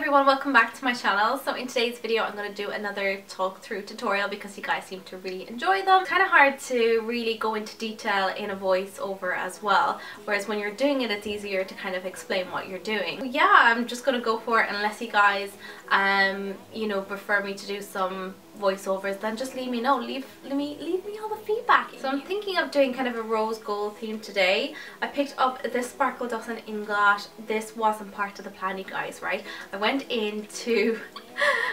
everyone, welcome back to my channel. So in today's video I'm going to do another talk through tutorial because you guys seem to really enjoy them. It's kind of hard to really go into detail in a voiceover as well, whereas when you're doing it it's easier to kind of explain what you're doing. But yeah, I'm just going to go for it. Unless you guys you know, prefer me to do some voiceovers, then just leave me know, leave me all the feedback. So I'm thinking of doing kind of a rose gold theme today. I picked up this sparkle dust in Inglash. This wasn't part of the plan, you guys, right? I went into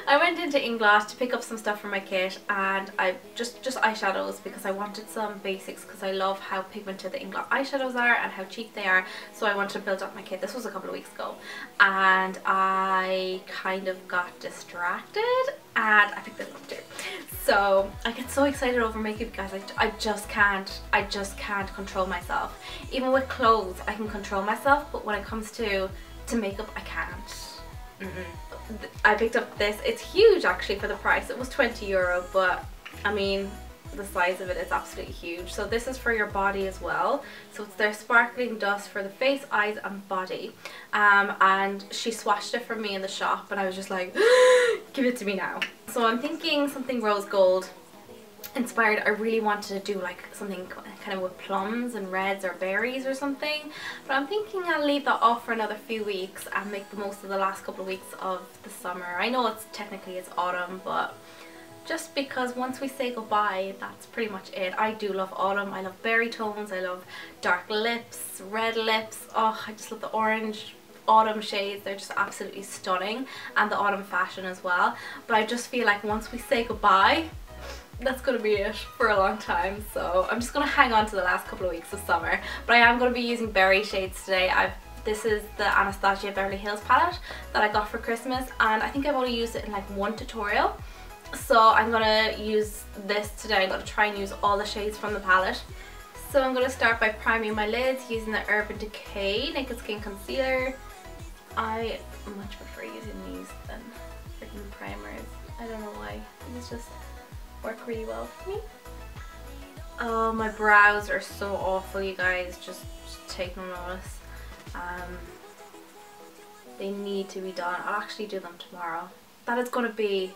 Inglash to pick up some stuff for my kit, and I just eyeshadows because I wanted some basics because I love how pigmented the Inglash eyeshadows are and how cheap they are, so I wanted to build up my kit. This was a couple of weeks ago and I kind of got distracted and I picked this up too. So I get so excited over makeup, guys. I just can't control myself. Even with clothes I can control myself, but when it comes to makeup I can't. I picked up this. It's huge actually for the price. It was €20, but I mean the size of it is absolutely huge. So this is for your body as well. So it's their sparkling dust for the face, eyes and body, and she swatched it for me in the shop and I was just like, give it to me now. So I'm thinking something rose gold inspired. I really wanted to do like something kind of with plums and reds or berries or something, but I'm thinking I'll leave that off for another few weeks and make the most of the last couple of weeks of the summer. I know it's technically autumn, but just because once we say goodbye, that's pretty much it. I do love autumn. I love berry tones. I love dark lips, red lips. Oh, I just love the orange autumn shades. They're just absolutely stunning, and the autumn fashion as well. But I just feel like once we say goodbye, that's going to be it for a long time. So I'm just going to hang on to the last couple of weeks of summer. But I am going to be using berry shades today. This is the Anastasia Beverly Hills palette that I got for Christmas, and I think I've only used it in like one tutorial. So I'm going to use this today. I'm going to try and use all the shades from the palette. So I'm going to start by priming my lids using the Urban Decay Naked Skin Concealer. I much prefer using these than freaking primers. I don't know why. These just work really well for me. Oh, my brows are so awful, you guys. Just take no notice. They need to be done. I'll actually do them tomorrow. That is going to be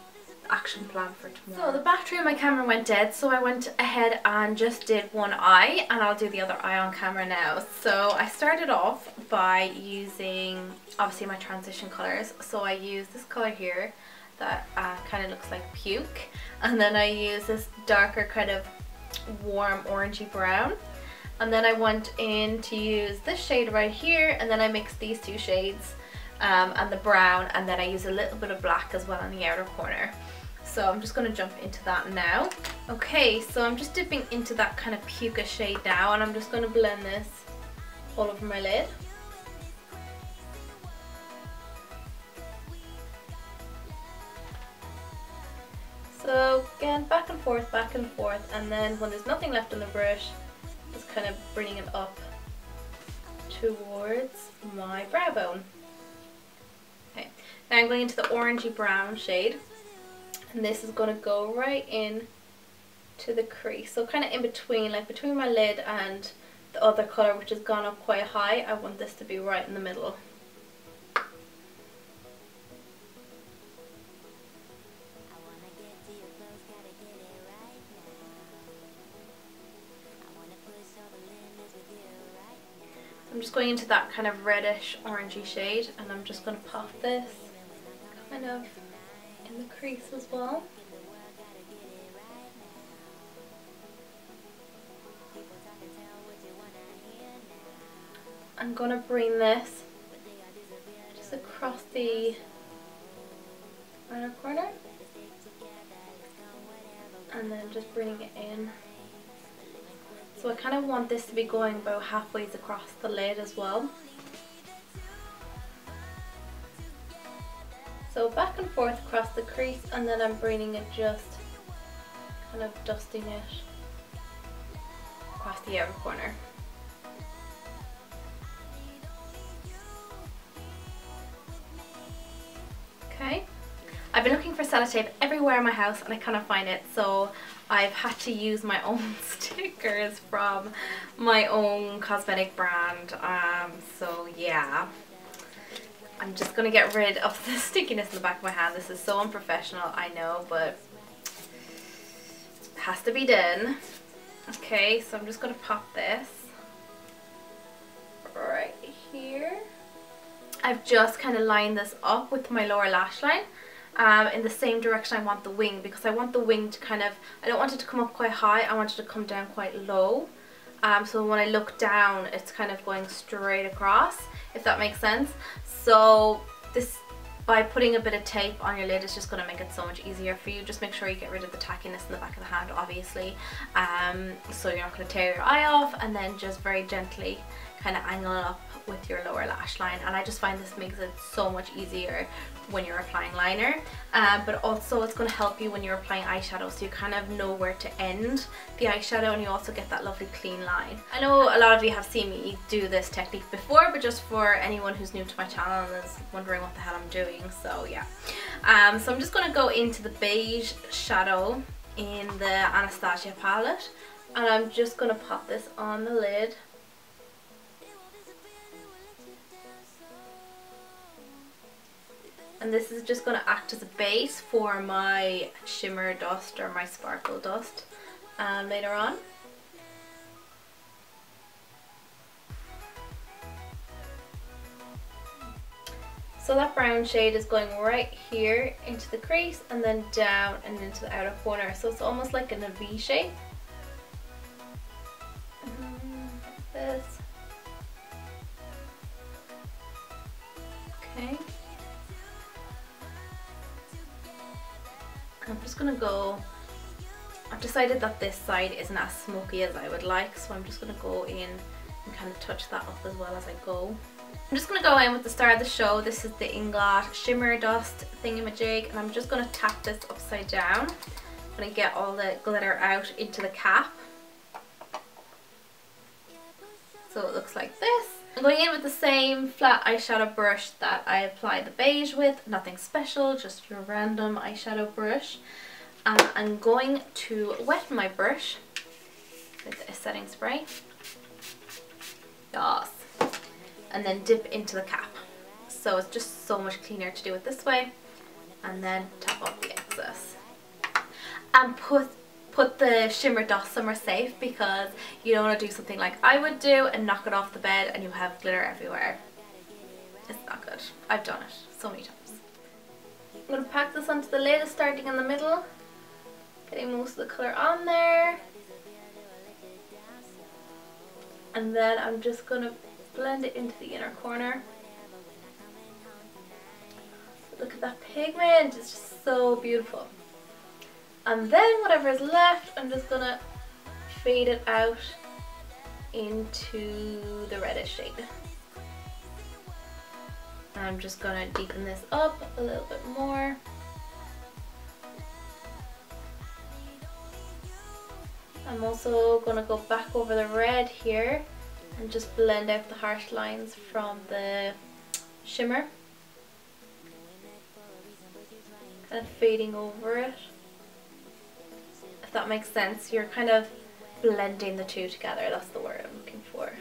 action plan for tomorrow. So the battery on my camera went dead, so I went ahead and just did one eye, and I'll do the other eye on camera now. So I started off by using obviously my transition colors. So I used this color here that kind of looks like puke, and then I use this darker kind of warm orangey brown, and then I went in to use this shade right here, and then I mixed these two shades and the brown, and then I use a little bit of black as well on the outer corner. So I'm just going to jump into that now. Okay, so I'm just dipping into that kind of puka shade now, and I'm just going to blend this all over my lid. So again, back and forth, and then when there's nothing left on the brush, just kind of bringing it up towards my brow bone. Okay, now I'm going into the orangey brown shade, and this is going to go right in to the crease. So kind of in between, like between my lid and the other colour, which has gone up quite high. I want this to be right in the middle. I'm just going into that kind of reddish orangey shade, and I'm just going to pop this kind of in the crease as well. I'm going to bring this just across the inner corner, and then just bringing it in. So I kind of want this to be going about halfway across the lid as well. So back and forth across the crease, and then I'm bringing it just kind of dusting it across the outer corner. Okay, I've been looking for sellotape everywhere in my house and I cannot find it, so I've had to use my own stickers from my own cosmetic brand. So yeah, I'm just going to get rid of the stickiness in the back of my hand. This is so unprofessional, I know, but it has to be done. Okay, so I'm just going to pop this right here. I've just kind of lined this up with my lower lash line in the same direction I want the wing, because I want the wing to kind of, I don't want it to come up quite high, I want it to come down quite low. So when I look down, it's kind of going straight across, if that makes sense. So this, by putting a bit of tape on your lid, is just going to make it so much easier for you. Just make sure you get rid of the tackiness in the back of the hand, obviously, so you're not going to tear your eye off, and then just very gently kind of angle it up with your lower lash line. And I just find this makes it so much easier when you're applying liner, but also it's going to help you when you're applying eyeshadow, so you kind of know where to end the eyeshadow, and you also get that lovely clean line. I know a lot of you have seen me do this technique before, but just for anyone who's new to my channel and is wondering what the hell I'm doing, so yeah. So I'm just going to go into the beige shadow in the Anastasia palette, and I'm just going to pop this on the lid. And this is just going to act as a base for my shimmer dust or my sparkle dust later on. So that brown shade is going right here into the crease and then down and into the outer corner. So it's almost like in a V shape. Like this. Okay. I'm just going to go, I've decided that this side isn't as smoky as I would like, so I'm just going to go in and kind of touch that up as well as I go. I'm just going to go in with the star of the show. This is the Inglot Shimmer Dust thingamajig, and I'm just going to tap this upside down. I'm going to get all the glitter out into the cap. So it looks like this. I'm going in with the same flat eyeshadow brush that I applied the beige with, nothing special, just your random eyeshadow brush. And I'm going to wet my brush with a setting spray. Yes. And then dip into the cap. So it's just so much cleaner to do it this way. And then tap off the excess. And put the shimmer dust somewhere safe, because you don't want to do something like I would do and knock it off the bed and you have glitter everywhere. It's not good. I've done it so many times. I'm going to pack this onto the lid, starting in the middle, getting most of the colour on there. And then I'm just going to blend it into the inner corner. Look at that pigment, it's just so beautiful. And then whatever is left, I'm just going to fade it out into the reddish shade. And I'm just going to deepen this up a little bit more. I'm also going to go back over the red here and just blend out the harsh lines from the shimmer. Kind of fading over it. If that makes sense, you're kind of blending the two together, that's the word I'm looking for.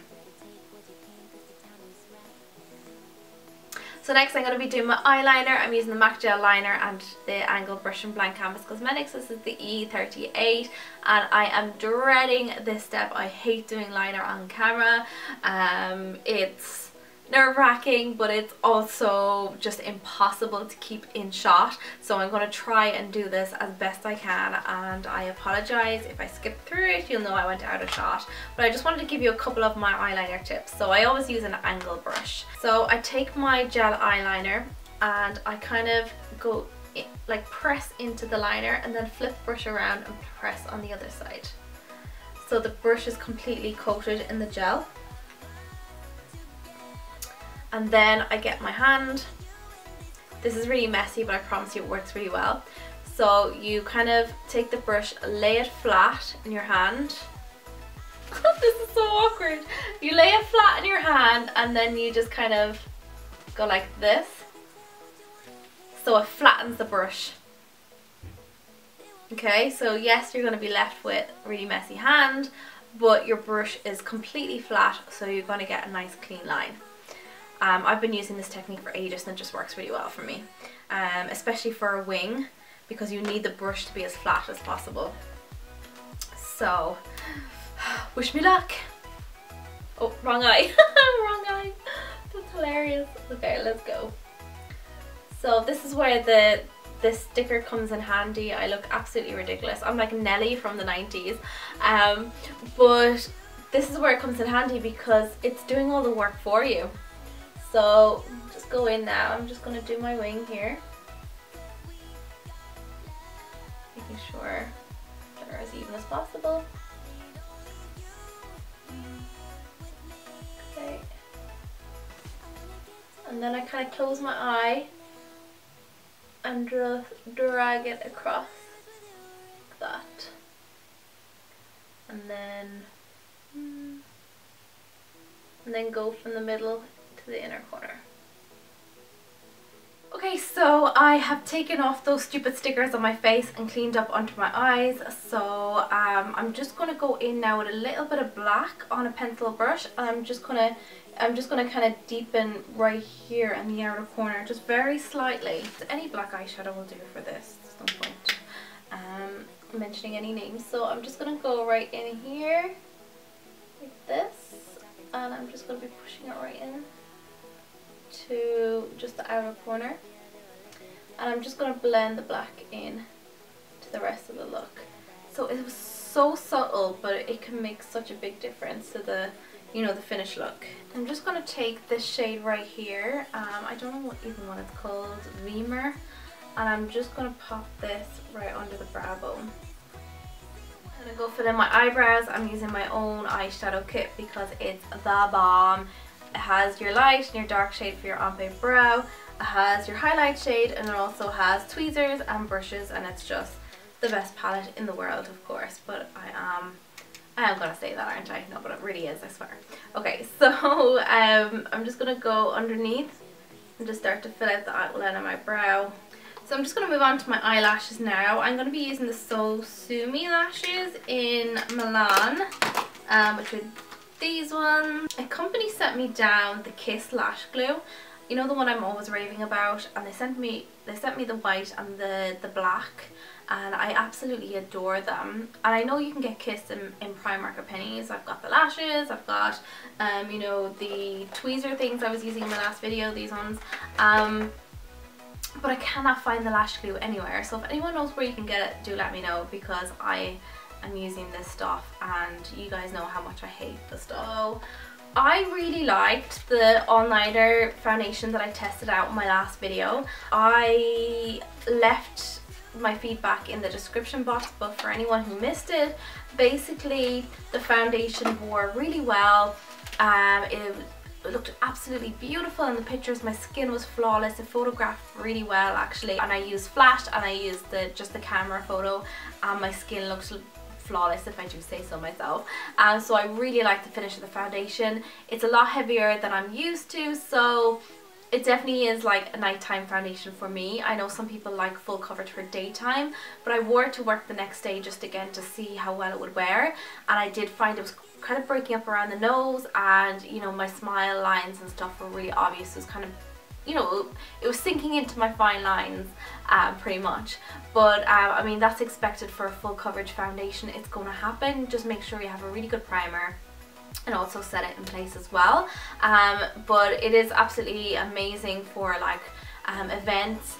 So next I'm going to be doing my eyeliner. I'm using the MAC Gel Liner and the Angle Brush from Blank Canvas Cosmetics. This is the E38 and I am dreading this step. I hate doing liner on camera. It's nerve-wracking, but it's also just impossible to keep in shot, so I'm going to try and do this as best I can, and I apologize if I skip through it, you'll know I went out of shot, but I just wanted to give you a couple of my eyeliner tips. So I always use an angle brush. So I take my gel eyeliner and I kind of go like press into the liner and then flip the brush around and press on the other side, so the brush is completely coated in the gel. And then I get my hand. This is really messy, but I promise you it works really well. So you kind of take the brush, lay it flat in your hand. This is so awkward. You lay it flat in your hand and then you just kind of go like this. So it flattens the brush. Okay, so yes, you're going to be left with a really messy hand, but your brush is completely flat, so you're going to get a nice clean line. I've been using this technique for ages and it just works really well for me, especially for a wing, because you need the brush to be as flat as possible. So wish me luck. Oh, wrong eye. Wrong eye. That's hilarious. Okay, let's go. So this is where this sticker comes in handy. I look absolutely ridiculous. I'm like Nelly from the 90s. But this is where it comes in handy because it's doing all the work for you. So just go in now. I'm just going to do my wing here. Making sure they're as even as possible. Okay. And then I kind of close my eye and just drag it across like that. And then go from the middle to the inner corner. Okay, so I have taken off those stupid stickers on my face and cleaned up onto my eyes. So I'm just going to go in now with a little bit of black on a pencil brush. And I'm just gonna kind of deepen right here in the outer corner, just very slightly. Any black eyeshadow will do for this. There's no point mentioning any names. So I'm just going to go right in here like this, and I'm just going to be pushing it right in to just the outer corner, and I'm just going to blend the black in to the rest of the look. So it was so subtle, but it can make such a big difference to the, you know, the finished look. I'm just going to take this shade right here, I don't know even what it's called, Vemer, and I'm just going to pop this right under the brow bone. I'm going to go fill in my eyebrows. I'm using my own eyeshadow kit because it's the bomb. It has your light and your dark shade for your ombre brow, it has your highlight shade, and it also has tweezers and brushes, and it's just the best palette in the world, of course. But I am gonna say that, aren't I? No, but it really is, I swear. Okay, so I'm just gonna go underneath and just start to fill out the outline of my brow. So I'm just going to move on to my eyelashes now. I'm going to be using the So Sumi lashes in Milan, which are these ones. A company sent me down the Kiss lash glue, you know, the one I'm always raving about, and they sent me the white and the black, and I absolutely adore them. And I know you can get Kiss in Primark or Pennies. I've got the lashes, I've got you know, the tweezer things I was using in my last video, these ones, but I cannot find the lash glue anywhere. So if anyone knows where you can get it, do let me know, because I am using this stuff and you guys know how much I hate the stuff. So I really liked the Eyeliner foundation that I tested out in my last video. I left my feedback in the description box, but for anyone who missed it, basically the foundation wore really well. It looked absolutely beautiful in the pictures. My skin was flawless. It photographed really well actually, and I used flash and I used just the camera photo, and my skin looks flawless, if I do say so myself. So I really like the finish of the foundation. It's a lot heavier than I'm used to, so it definitely is like a nighttime foundation for me. I know some people like full coverage for daytime, but I wore it to work the next day just again to see how well it would wear, and I did find it was kind of breaking up around the nose, and you know, my smile lines and stuff were really obvious. It was kind of, you know, it was sinking into my fine lines pretty much. But I mean, that's expected for a full coverage foundation. It's going to happen. Just make sure you have a really good primer and also set it in place as well. But it is absolutely amazing for like events,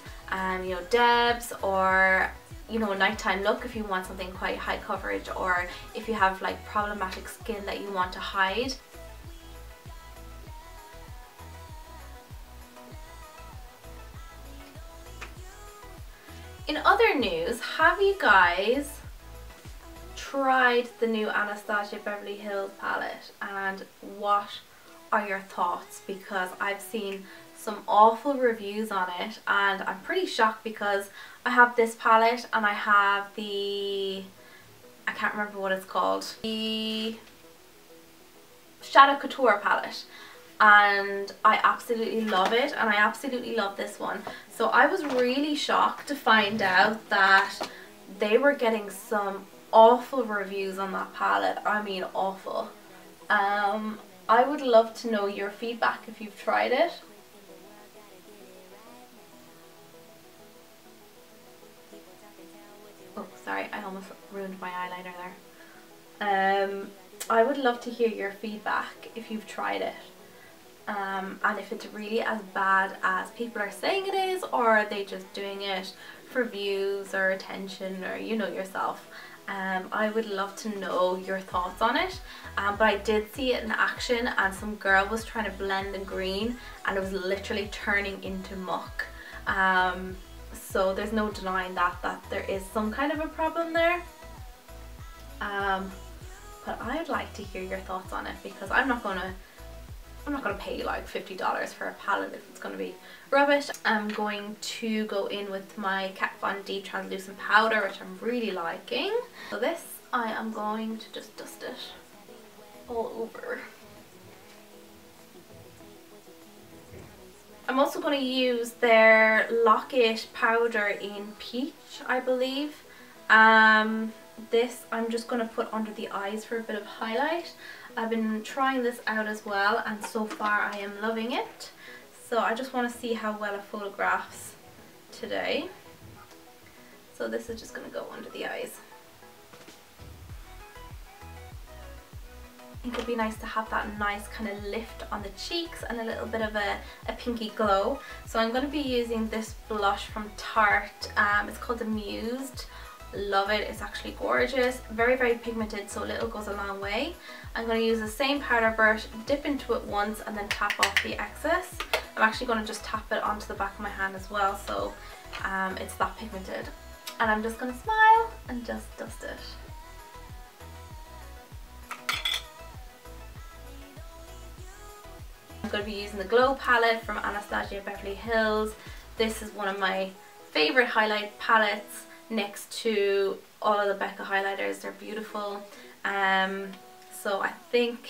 you know, debs, or you know, a nighttime look if you want something quite high coverage, or if you have like problematic skin that you want to hide. In other news, have you guys tried the new Anastasia Beverly Hills palette, and what are your thoughts? Because I've seen some awful reviews on it and I'm pretty shocked, because I have this palette and I have the, I can't remember what it's called, the Shadow Couture palette, and I absolutely love it, and I absolutely love this one. So I was really shocked to find out that they were getting some awful reviews on that palette. I mean awful. I would love to know your feedback if you've tried it. Oh, sorry, I almost ruined my eyeliner there. I would love to hear your feedback if you've tried it. And if it's really as bad as people are saying it is, or are they just doing it for views or attention, or you know yourself. I would love to know your thoughts on it. But I did see it in action, and some girl was trying to blend the green and it was literally turning into muck. So there's no denying that there is some kind of a problem there. But I'd like to hear your thoughts on it, because I'm not gonna pay like $50 for a palette if it's gonna be rubbish. I'm going to go in with my Kat Von D translucent powder, which I'm really liking. So this, I am going to just dust it all over. I'm also going to use their Lock-It powder in peach, I believe. This I'm just going to put under the eyes for a bit of highlight. I've been trying this out as well, and so far I am loving it. So I just want to see how well it photographs today. So this is just going to go under the eyes. I think it'd be nice to have that nice kind of lift on the cheeks and a little bit of a pinky glow. So I'm going to be using this blush from Tarte. It's called Amused. Love it. It's actually gorgeous. Very, very pigmented, so a little goes a long way. I'm going to use the same powder brush, dip into it once and then tap off the excess. I'm actually going to just tap it onto the back of my hand as well, so it's that pigmented. And I'm just going to smile and just dust it. I'm going to be using the Glow palette from Anastasia Beverly Hills. This is one of my favourite highlight palettes next to all of the Becca highlighters. They're beautiful. So I think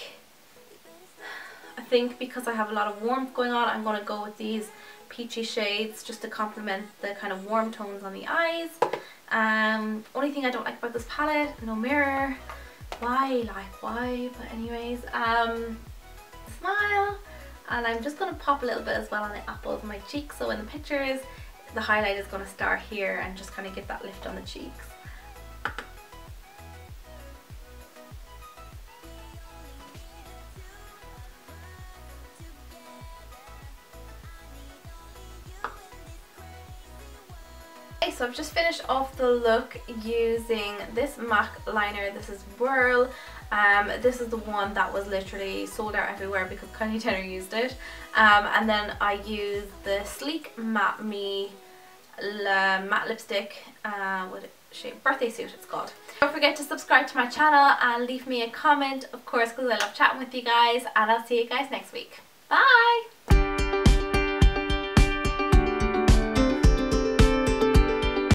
because I have a lot of warmth going on, I'm going to go with these peachy shades just to complement the kind of warm tones on the eyes. Only thing I don't like about this palette, no mirror. Why? But anyways, smile. And I'm just going to pop a little bit as well on the apple of my cheek, so in the pictures the highlight is going to start here and just kind of give that lift on the cheeks. Okay, so I've just finished off the look using this MAC liner. This is Whirl. This is the one that was literally sold out everywhere because Kylie Jenner used it. And then I used the Sleek Matte Me matte lipstick with shade Birthday Suit, it's called. Don't forget to subscribe to my channel and leave me a comment, of course, because I love chatting with you guys, and I'll see you guys next week. Bye!